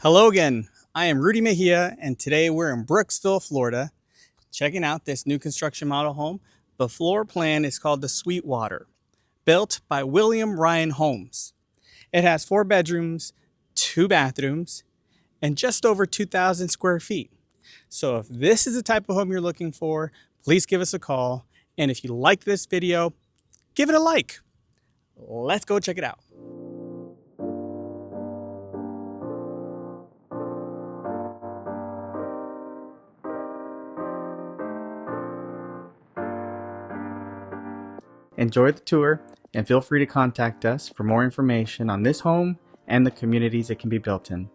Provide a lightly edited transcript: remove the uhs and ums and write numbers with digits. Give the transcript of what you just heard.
Hello again. I am Rudy Mejia, and today we're in Brooksville, Florida, checking out this new construction model home. The floor plan is called the Sweetwater, built by William Ryan Homes. It has 4 bedrooms, 2 bathrooms, and just over 2,000 square feet. So if this is the type of home you're looking for, please give us a call. And if you like this video, give it a like. Let's go check it out. Enjoy the tour and feel free to contact us for more information on this home and the communities it can be built in.